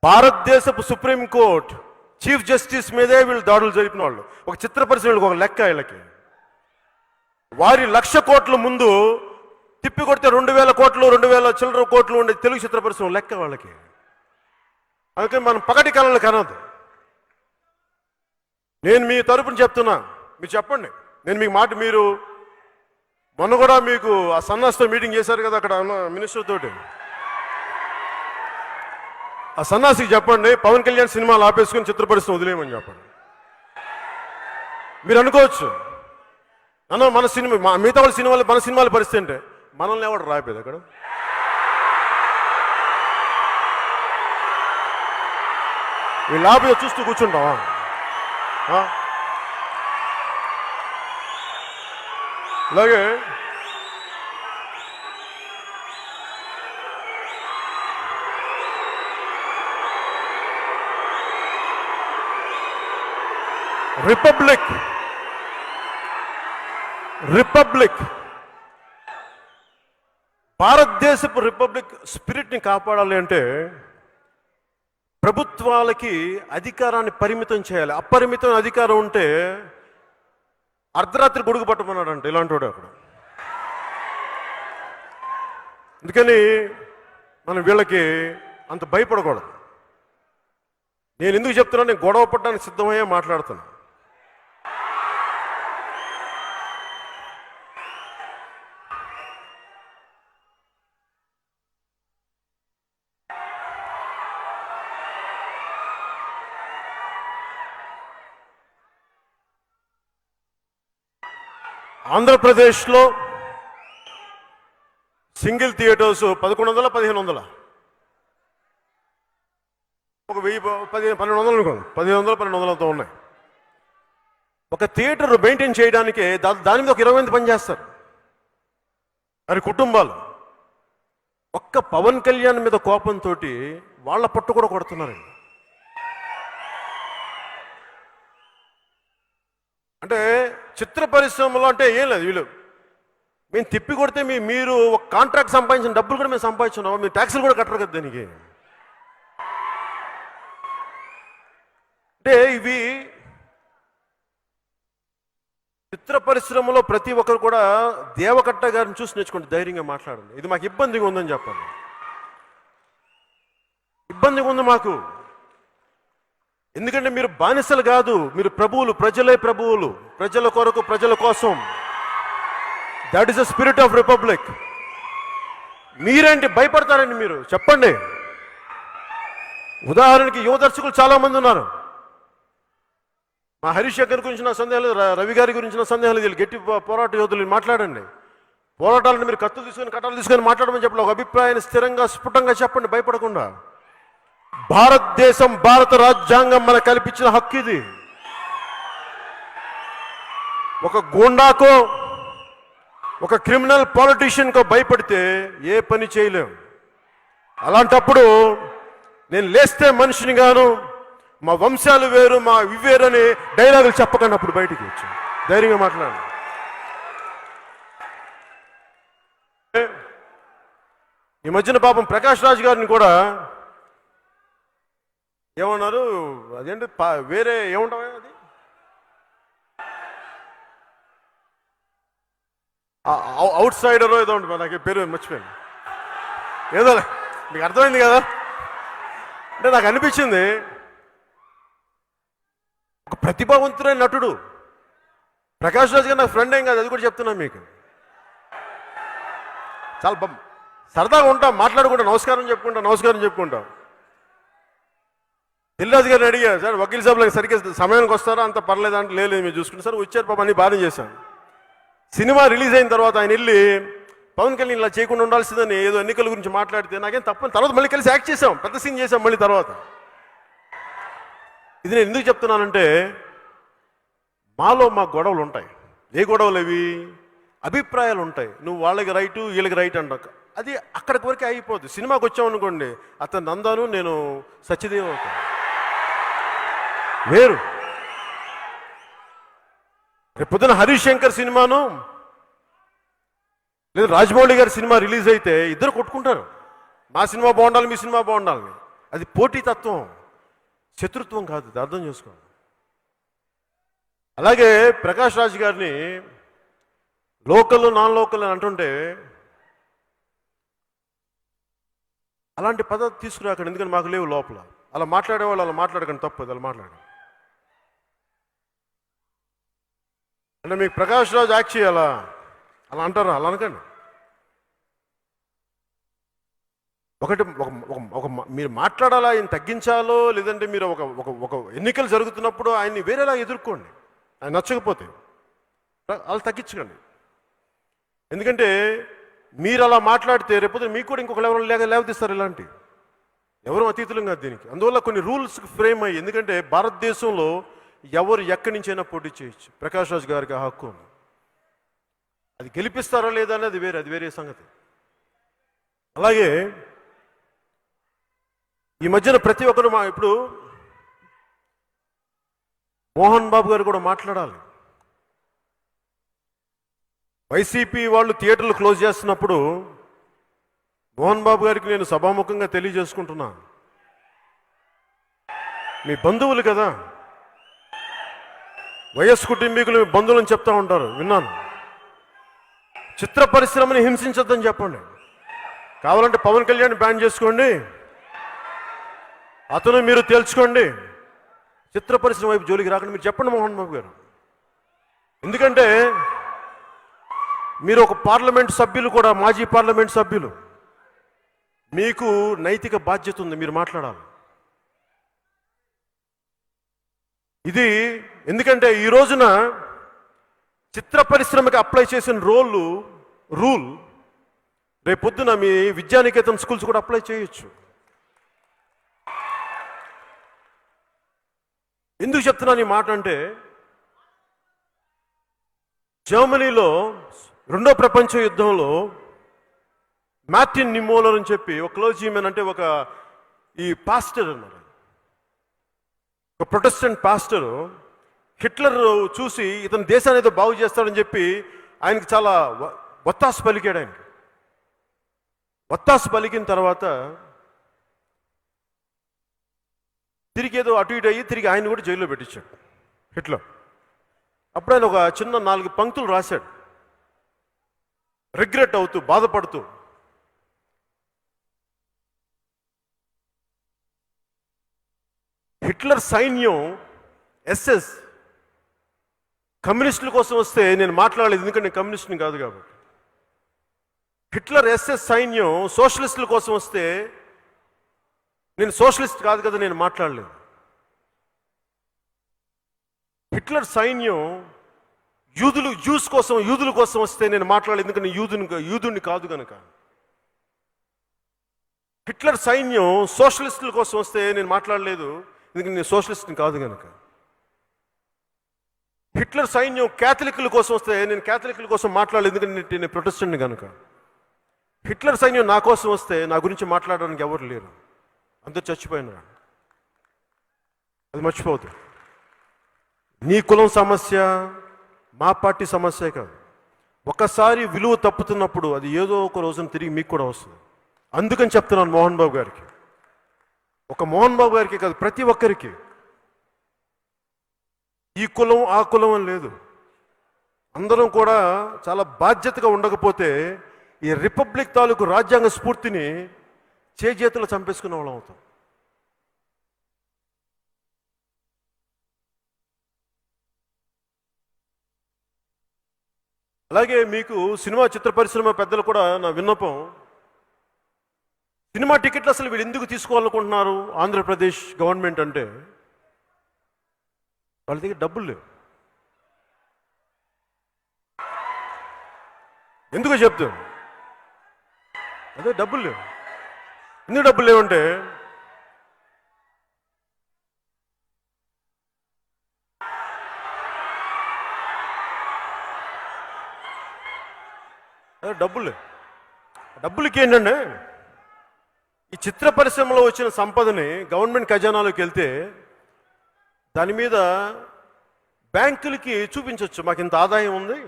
భారతదేశపు సుప్రీంకోర్టు చీఫ్ జస్టిస్ మీదే వీళ్ళు దాడులు జరిపిన వాళ్ళు. ఒక చిత్ర పరిశ్రమలకు ఒక లెక్క వీళ్ళకి, వారి 1,00,000 కోట్ల ముందు తిప్పి కొడితే 2,000 కోట్లు 2,000 చిల్లర కోట్లు ఉండే తెలుగు చిత్ర పరిశ్రమ లెక్క వాళ్ళకి. అందుకని మనం పగటి కళలు కనదు. నేను మీ తరపున చెప్తున్నా, మీరు చెప్పండి. నేను మీకు మాట, మీరు మొన్న కూడా మీకు ఆ సన్నాస్తో మీటింగ్ చేశారు కదా అక్కడ మినిస్టర్ తోటి. ఆ సన్నాసికి చెప్పండి పవన్ కళ్యాణ్ సినిమాలు ఆపేసుకుని చిత్ర పరిశ్రమ వదిలేయమని చెప్పండి. మీరు అనుకోవచ్చు అన్న మన సినిమా మిగతా వాళ్ళ సినిమాలు మన సినిమాల పరిస్థితి అంటే మనల్ని ఎవడు రాయిపోయేది అక్కడ. వీళ్ళు ఆపి చూస్తూ కూర్చుంటావా? అలాగే రిపబ్లిక్ భారతదేశపు రిపబ్లిక్ స్పిరిట్ని కాపాడాలి అంటే ప్రభుత్వాలకి అధికారాన్ని పరిమితం చేయాలి. అపరిమితం అధికారం ఉంటే అర్ధరాత్రి గొడుగు పట్టమన్నాడంట ఇలాంటి వాడు అక్కడ. అందుకని మనం వీళ్ళకి అంత భయపడకూడదు. నేను ఎందుకు చెప్తున్నా, నేను గొడవ పడడానికి సిద్ధమయ్యే మాట్లాడుతున్నా. ఆంధ్రప్రదేశ్లో సింగిల్ థియేటర్స్ 1100 1500 ఒక 1000 1200 అనుకోండి, 1100 1200తో ఉన్నాయి. ఒక థియేటర్ మెయింటైన్ చేయడానికి దాని మీద ఒక 20 మంది పనిచేస్తారు. అది కుటుంబాలు. ఒక్క పవన్ కళ్యాణ్ మీద కోపంతో వాళ్ళ పట్టు కూడా కొడుతున్నారండి. అంటే చిత్ర పరిశ్రమలో అంటే ఏం లేదు, వీళ్ళు మేము తిప్పి కొడితే మీరు ఒక కాంట్రాక్ట్ సంపాదించిన డబ్బులు కూడా మేము సంపాదించున్నాం, మీరు ట్యాక్సులు కూడా కట్టరు కదా దానికి. అంటే ఇవి చిత్ర పరిశ్రమలో ప్రతి ఒక్కరు కూడా దేవకట్ట గారిని చూసి నేర్చుకోండి, ధైర్యంగా మాట్లాడండి. ఇది మాకు ఇబ్బందిగా ఉందని చెప్పండి. ఇబ్బందిగా ఉంది మాకు, ఎందుకంటే మీరు బానిసలు కాదు, మీరు ప్రభువులు, ప్రజలే ప్రభువులు, ప్రజల కొరకు ప్రజల కోసం. That is the spirit of republic. మీరేంటి భయపడతారండి? మీరు చెప్పండి. ఉదాహరణకి యువ దర్శకులు చాలా మంది ఉన్నారు. మా హరీష్ శంకర్ గురించి నా సందేహాలు, రవి గారి గురించి నా సందేహాలు, వీళ్ళు గట్టి పోరాట యోధులు మాట్లాడండి. పోరాటాలను మీరు కత్తులు తీసుకొని కట్టాలు తీసుకొని మాట్లాడమని చెప్పండి. ఒక అభిప్రాయాన్ని స్థిరంగా స్ఫుటంగా చెప్పండి, భయపడకుండా. భారతదేశం, భారత రాజ్యాంగం మనకు కల్పించిన హక్కు ఇది. ఒక గూండాకో ఒక క్రిమినల్ పాలిటీషియన్కో భయపడితే ఏ పని చేయలేం. అలాంటప్పుడు నేను లేస్తే మనిషిని గాను, మా వంశాలు వేరు, మా ఇవేరు అని డైలాగులు చెప్పకండి. అప్పుడు బయటికి వచ్చి ధైర్యంగా మాట్లాడండి. ఈ మధ్యన పాపం ప్రకాష్ రాజ్ గారిని కూడా ఏమన్నారు, అదేంటి వేరే ఏముంటావా, అది అవుట్ సైడరో ఏదో ఉంటుంది, నాకు పేరు మర్చిపోయాను. ఏదో మీకు అర్థమైంది కదా. అంటే నాకు అనిపించింది, ఒక ప్రతిభావంతుడైన నటుడు ప్రకాష్ రాజ్ గారు నాకు ఫ్రెండ్ ఏం కాదు, అది కూడా చెప్తున్నాను మీకు. చాలా సరదాగా ఉంటాం, మాట్లాడుకుంటాం, నమస్కారం చెప్పుకుంటాం. దిల్రాజు గారిని అడిగా, సార్ వకీల్ సాబ్లకు సరిగ్గా సమయానికి వస్తారా, అంత పర్లేదు అంటే లేదు మీరు చూసుకుంటే. సార్ వచ్చారు పాప, అన్ని బాగానే చేశాను. సినిమా రిలీజ్ అయిన తర్వాత ఆయన వెళ్ళి పవన్ కళ్యాణ్ ఇలా చేయకుండా ఉండాల్సిందని ఏదో ఎన్నికల గురించి మాట్లాడితే నాకేం తప్పని, తర్వాత మళ్ళీ కలిసి యాక్ట్ చేసాం, పెద్ద సీన్ చేసాం మళ్ళీ తర్వాత. ఇది నేను ఎందుకు చెప్తున్నానంటే, మాలో మా గొడవలు ఉంటాయి. ఏ గొడవలు అవి? అభిప్రాయాలు ఉంటాయి. నువ్వు వాళ్ళకి రైటు వీళ్ళకి రైట్ అంటావు, అది అక్కడికి వరకే అయిపోద్ది. సినిమాకి వచ్చామనుకోండి, అతను నందాను, నేను సత్యదేవ్ అవుతాను, వేరు. రేపు పొద్దున హరీష్ శంకర్ సినిమాను లేదా రాజమౌళి గారి సినిమా రిలీజ్ అయితే ఇద్దరు కొట్టుకుంటారు, మా సినిమా బాగుండాలి, మీ సినిమా బాగుండాలని. అది పోటీతత్వం, శత్రుత్వం కాదు, అది అర్థం చేసుకోండి. అలాగే ప్రకాష్ రాజ్ గారిని లోకల్ నాన్ లోకల్ అని అంటుంటే అలాంటి పద్ధతి తీసుకురాకండి, ఎందుకంటే మాకు లేవు లోపల. అలా మాట్లాడేవాళ్ళు అలా మాట్లాడకండి, తప్పదు అలా మాట్లాడండి. అంటే మీకు ప్రకాష్ రాజ్ యాక్ట్ చేయాలా అలా అంటారా? అలా అనకండి. మీరు మాట్లాడాలా, ఆయన తగ్గించాలో, లేదంటే మీరు ఒక ఒక ఒక ఎన్నికలు జరుగుతున్నప్పుడు ఆయన్ని వేరేలా ఎదుర్కోండి. ఆయన నచ్చకపోతే అలా తగ్గించకండి. ఎందుకంటే మీరు అలా మాట్లాడితే రేపు మీకు కూడా ఇంకొకరు ఎవరు లేవదీస్తారు. ఇలాంటి ఎవరు అతీతులం కాదు దీనికి. అందువల్ల కొన్ని రూల్స్ ఫ్రేమ్ అయ్యి, ఎందుకంటే భారతదేశంలో ఎవరు ఎక్కడి నుంచైనా పోటీ చేయొచ్చు. ప్రకాష్ రాజ్ గారికి ఆ హక్కు ఉంది. అది గెలిపిస్తారా లేదా అనేది అది వేరే సంగతి. అలాగే ఈ మధ్యన ప్రతి ఒక్కరు ఇప్పుడు మోహన్ బాబు గారు కూడా మాట్లాడాలి. వైసీపీ వాళ్ళు థియేటర్లు క్లోజ్ చేస్తున్నప్పుడు మోహన్ బాబు గారికి నేను సభాముఖంగా తెలియజేసుకుంటున్నా, మీ బంధువులు కదా, వైఎస్ కుటుంబీకులు మీ బంధువులని చెప్తా ఉంటారు, విన్నాను. చిత్ర పరిశ్రమని హింసించొద్దని చెప్పండి. కావాలంటే పవన్ కళ్యాణ్ బ్యాన్ చేసుకోండి, అతను మీరు తేల్చుకోండి. చిత్ర పరిశ్రమ వైపు జోలికి రాకండి మీరు చెప్పండి మోహన్ బాబు గారు. ఎందుకంటే మీరు ఒక పార్లమెంట్ సభ్యులు కూడా, మాజీ పార్లమెంట్ సభ్యులు, మీకు నైతిక బాధ్యత ఉంది, మీరు మాట్లాడాలి. ఇది ఎందుకంటే ఈ రోజున చిత్ర పరిశ్రమకి అప్లై చేసిన రూల్ రేపొద్దున మీ విద్యానికేతన్ స్కూల్స్ కూడా అప్లై చేయొచ్చు. ఎందుకు చెప్తున్నాను ఈ మాట అంటే, జర్మనీలో రెండో ప్రపంచ యుద్ధంలో మార్టిన్ నిమోలర్ అని చెప్పి ఒక క్లోజీమెన్, అంటే ఈ పాస్టర్ అన్నారు, ఒక ప్రొటెస్టెంట్ పాస్టర్, హిట్లర్ చూసి ఇతను దేశాన్ని ఏదో బాగు చేస్తాడని చెప్పి ఆయనకి చాలా ఒత్తాసు పలికాడు. ఆయనకి ఒత్తాసు పలికిన తర్వాత తిరిగి ఏదో అటు ఇటు అయ్యి తిరిగి ఆయన కూడా జైల్లో పెట్టించాడు హిట్లర్. అప్పుడు ఆయన ఒక చిన్న 4 పంక్తులు రాశాడు, రిగ్రెట్ అవుతూ, బాధపడుతూ. హిట్లర్ సైన్యం ఎస్ఎస్ కమ్యూనిస్టుల కోసం వస్తే నేను మాట్లాడలేదు, ఎందుకంటే నేను కమ్యూనిస్ట్ని కాదు కాబట్టి. హిట్లర్ ఎస్ఎస్ సైన్యం సోషలిస్టుల కోసం వస్తే నేను సోషలిస్ట్ కాదు కదా, నేను మాట్లాడలేదు. హిట్లర్ సైన్యం యూదుల కోసం వస్తే నేను మాట్లాడలేదు, ఎందుకంటే యూదుని కాదు కనుక. హిట్లర్ సైన్యం సోషలిస్టుల కోసం వస్తే నేను మాట్లాడలేదు, ఎందుకంటే నేను సోషలిస్ట్ని కాదు కనుక. హిట్లర్ సైన్యం క్యాథలిక్ల కోసం వస్తే నేను క్యాథలిక్ల కోసం మాట్లాడలేదు, ఎందుకంటే నేను ప్రొటెస్టెంట్ని కనుక. హిట్లర్ సైన్యం నా కోసం వస్తే నా గురించి మాట్లాడడానికి ఎవరు లేరు, అందరూ చచ్చిపోయినారు. అది మర్చిపోవద్దు. నీ కులం సమస్య మా పార్టీ సమస్య కాదు. ఒకసారి విలువ తప్పుతున్నప్పుడు అది ఏదో ఒక రోజున తిరిగి మీకు కూడా వస్తుంది. అందుకని చెప్తున్నాను మోహన్ బాబు గారికి, ఒక మోహన్ బాబు గారికి కాదు, ప్రతి ఒక్కరికి. ఈ కులం ఆ కులం అని లేదు, అందరం కూడా చాలా బాధ్యతగా ఉండకపోతే ఈ రిపబ్లిక్ తాలూకు రాజ్యాంగ స్ఫూర్తిని చేతులు చంపేసుకునే వాళ్ళం అవుతాం. అలాగే మీకు సినిమా చిత్ర పరిశ్రమ పెద్దలు కూడా నా విన్నపం, సినిమా టికెట్లు అసలు వీళ్ళు ఎందుకు తీసుకోవాలనుకుంటున్నారు ఆంధ్రప్రదేశ్ గవర్నమెంట్ అంటే, వాళ్ళ దగ్గర డబ్బులు లేవు. ఎందుకు చెప్తాను, అదే డబ్బులు లేవు. ఎందుకు డబ్బులు లేవంటే, డబ్బులకి ఏంటంటే, ఈ చిత్ర పరిశ్రమలో వచ్చిన సంపదని గవర్నమెంట్ ఖజానాలోకి వెళ్తే దాని మీద బ్యాంకులకి చూపించవచ్చు, మాకు ఇంత ఆదాయం ఉంది,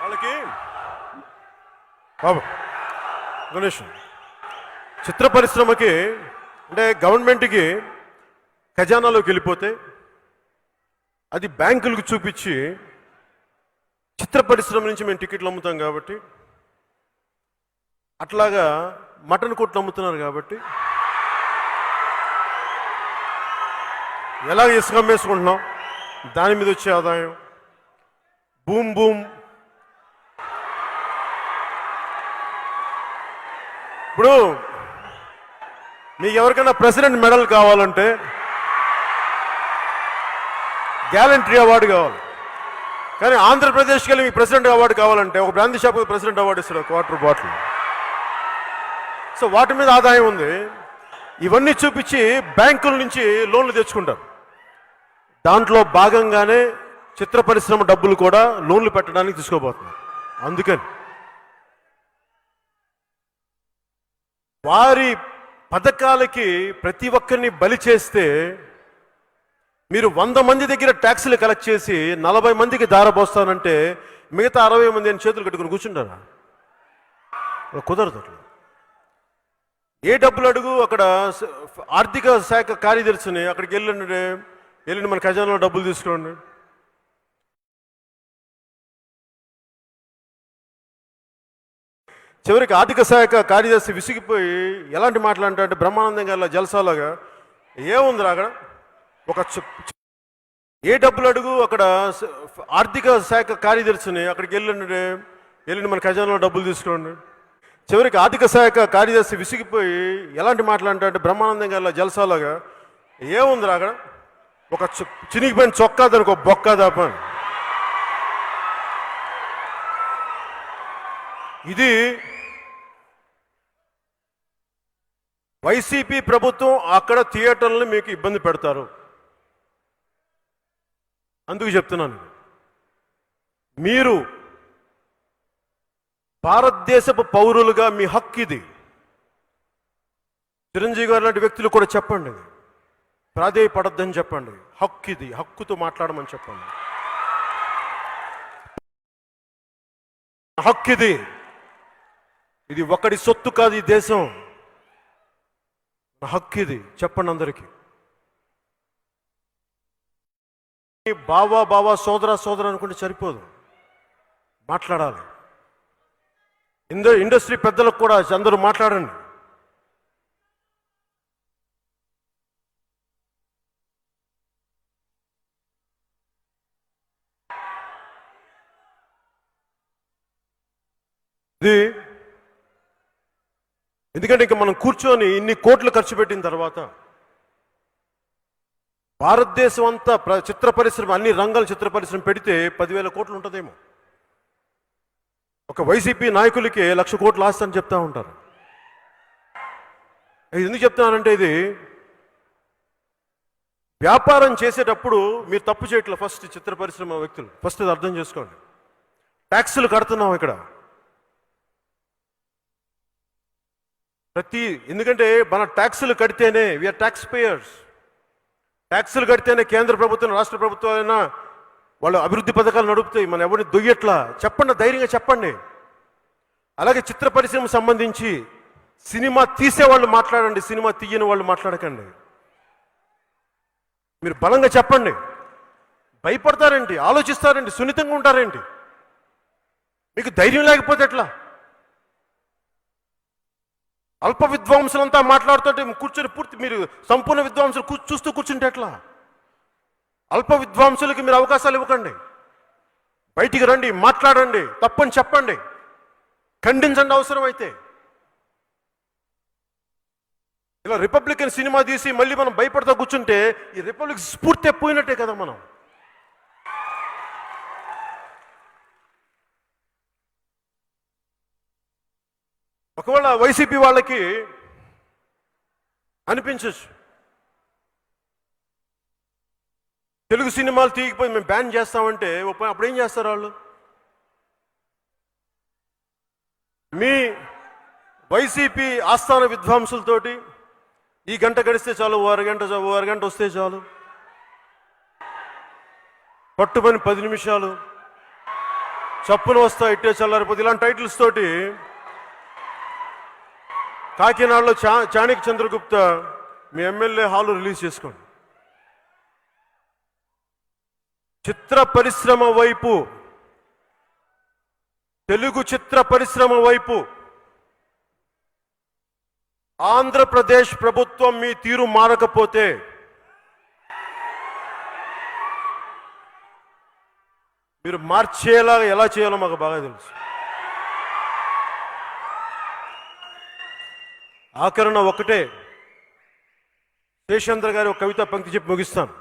వాళ్ళకి బాబు గణేష్ చిత్ర పరిశ్రమకి అంటే గవర్నమెంట్కి ఖజానాలోకి వెళ్ళిపోతే అది బ్యాంకులకు చూపించి చిత్ర పరిశ్రమ నుంచి మేము టికెట్లు అమ్ముతాం కాబట్టి అట్లాగా మటన్ కొట్లు అమ్ముతున్నారు కాబట్టి ఎలా ఇసుక అమ్మేసుకుంటున్నాం, దాని మీద వచ్చే ఆదాయం, బూమ్ బూమ్. ఇప్పుడు మీకు ఎవరికైనా ప్రెసిడెంట్ మెడల్ కావాలంటే గ్యాలంటరీ అవార్డు కావాలి. కానీ ఆంధ్రప్రదేశ్కి వెళ్ళి మీకు ప్రెసిడెంట్ అవార్డు కావాలంటే ఒక బ్రాందీ షాప్ ప్రెసిడెంట్ అవార్డు ఇస్తాడు, క్వార్టర్ బాటిల్. సో వాటి మీద ఆదాయం ఉంది. ఇవన్నీ చూపించి బ్యాంకుల నుంచి లోన్లు తెచ్చుకుంటారు. దాంట్లో భాగంగానే చిత్ర పరిశ్రమ డబ్బులు కూడా లోన్లు పెట్టడానికి తీసుకోబోతున్నారు. అందుకని వారి పథకాలకి ప్రతి ఒక్కరిని బలి చేస్తే మీరు 100 మంది దగ్గర ట్యాక్సులు కలెక్ట్ చేసి 40 మందికి దారపోస్తానంటే మిగతా 60 మంది అని చేతులు కట్టుకుని కూర్చుంటారా? కుదరదు. అట్లా ఏ డబ్బులు అడుగు అక్కడ ఆర్థిక శాఖ కార్యదర్శిని అక్కడికి వెళ్ళండి మన ఖజానాలో డబ్బులు తీసుకోండి. చివరికి ఆర్థిక శాఖ కార్యదర్శి విసిగిపోయి ఎలాంటి మాట్లాడంటే బ్రహ్మానందంగా అలా జలసాలాగా ఏముందిరా అక్కడ ఒక ఏ డబ్బులు అడుగు అక్కడ ఆర్థిక శాఖ కార్యదర్శిని అక్కడికి వెళ్ళండి మన ఖజానాలో డబ్బులు తీసుకోండి. చివరికి ఆర్థిక శాఖ కార్యదర్శి విసిగిపోయి ఎలాంటి మాట్లాడంటే బ్రహ్మానందంగా అలా జలసాలాగా ఏముందిరా అక్కడ ఒక చినిగిపోయిన చొక్కా దానికి ఒక బొక్క దాపని. ఇది వైసీపీ ప్రభుత్వం అక్కడ థియేటర్లను మీకు ఇబ్బంది పెడతారు. అందుకు చెప్తున్నాను, మీరు భారతదేశపు పౌరులుగా మీ హక్కు ఇది. చిరంజీవి గారు లాంటి వ్యక్తులు కూడా చెప్పండి, ప్రాధేయపడొద్దని చెప్పండి. హక్కు ఇది, హక్కుతో మాట్లాడమని చెప్పండి. హక్కు ఇది, ఇది ఒకటి సొత్తు కాదు, ఈ దేశం హక్కు ఇది చెప్పండి అందరికీ. బావా సోదర అనుకుంటే సరిపోదు, మాట్లాడాలి. ఇండస్ట్రీ పెద్దలకు కూడా అందరూ మాట్లాడండి. ఇది ఎందుకంటే ఇంకా మనం కూర్చొని ఇన్ని కోట్లు ఖర్చు పెట్టిన తర్వాత భారతదేశం అంతా చిత్ర పరిశ్రమ అన్ని రంగాల చిత్ర పరిశ్రమ పెడితే 10,000 కోట్లు ఉంటుందేమో. ఒక వైసీపీ నాయకులకి 1,00,000 కోట్లు ఆస్తని చెప్తా ఉంటారు. ఎందుకు చెప్తున్నానంటే ఇది వ్యాపారం చేసేటప్పుడు మీరు తప్పు చేయట్లే. ఫస్ట్ చిత్ర పరిశ్రమ వ్యక్తులు ఫస్ట్ ఇది అర్థం చేసుకోండి. ట్యాక్సులు కడుతున్నాం ఇక్కడ ఎందుకంటే మన ట్యాక్సులు కడితేనే వీఆర్ ట్యాక్స్ పేయర్స్. ట్యాక్సులు కడితేనే కేంద్ర ప్రభుత్వం రాష్ట్ర ప్రభుత్వాలైనా వాళ్ళు అభివృద్ధి పథకాలు నడుపుతాయి. మనం ఎవరిని దొయ్యట్లా చెప్పండి, ధైర్యంగా చెప్పండి. అలాగే చిత్ర పరిశ్రమ సంబంధించి సినిమా తీసేవాళ్ళు మాట్లాడండి, సినిమా తీయని వాళ్ళు మాట్లాడకండి. మీరు బలంగా చెప్పండి. భయపడతారేంటి, ఆలోచిస్తారేంటి, సున్నితంగా ఉంటారేంటి? మీకు ధైర్యం లేకపోతే ఎట్లా? అల్ప విద్వాంసులంతా మాట్లాడుతుంటే కూర్చొని పూర్తి మీరు సంపూర్ణ విద్వాంసులు చూస్తూ కూర్చుంటే ఎట్లా? అల్ప విద్వాంసులకి మీరు అవకాశాలు ఇవ్వకండి. బయటికి రండి, మాట్లాడండి, తప్పని చెప్పండి, ఖండించండి అవసరమైతే. ఇలా రిపబ్లికన్ సినిమా తీసి మళ్ళీ మనం భయపడతా కూర్చుంటే ఈ రిపబ్లిక్ స్ఫూర్తి పోయినట్టే కదా. మనం ఒకవేళ వైసీపీ వాళ్ళకి అనిపించచ్చు తెలుగు సినిమాలు తీయకపోయి మేము బ్యాన్ చేస్తామంటే అప్పుడు ఏం చేస్తారు వాళ్ళు? మీ వైసీపీ ఆస్థాన విద్వాంసులతోటి ఈ గంట గడిస్తే చాలు, ఓ అరగంట వస్తే చాలు, పట్టుమని 10 నిమిషాలు చప్పున వస్తా ఇట్టే చల్లారిపోతే ఇలాంటి టైటిల్స్ తోటి కాకినాడలో చాణక్య చంద్రగుప్త మీ ఎమ్మెల్యే హాలు రిలీజ్ చేసుకోండి. చిత్ర పరిశ్రమ వైపు, తెలుగు చిత్ర పరిశ్రమ వైపు ఆంధ్రప్రదేశ్ ప్రభుత్వం మీ తీరు మారకపోతే మీరు మార్చేలా ఎలా చేయాలో మాకు బాగా తెలుసు. ఆఖరణ ఒకటే, శేషేంద్ర గారి ఒక కవిత పంక్తి చెప్పి ముగిస్తాను.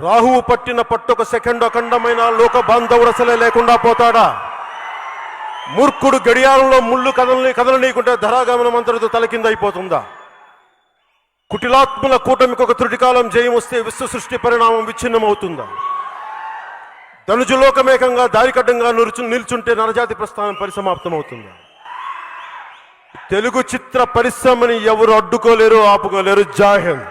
రాహువు పట్టిన పట్టొక సెకండ్ అఖండమైన లోక బాంధవుడసలే లేకుండా పోతాడా? మూర్ఖుడు గడియారంలో ముళ్ళు కదలనీయకుంటే ధరాగమనం అంతటితో తల కింద అయిపోతుందా? కుటిలాత్మల కూటమికి ఒక త్రుటికాలం జయం వస్తే విశ్వ సృష్టి పరిణామం విచ్ఛిన్నమవుతుందా? ధనుజులోకమేకంగా దారికడ్డంగా నిల్చుంటే నరజాతి ప్రస్థానం పరిసమాప్తమవుతుందా? తెలుగు చిత్ర పరిశ్రమని ఎవరు అడ్డుకోలేరు, ఆపుకోలేరు. జై హింద్.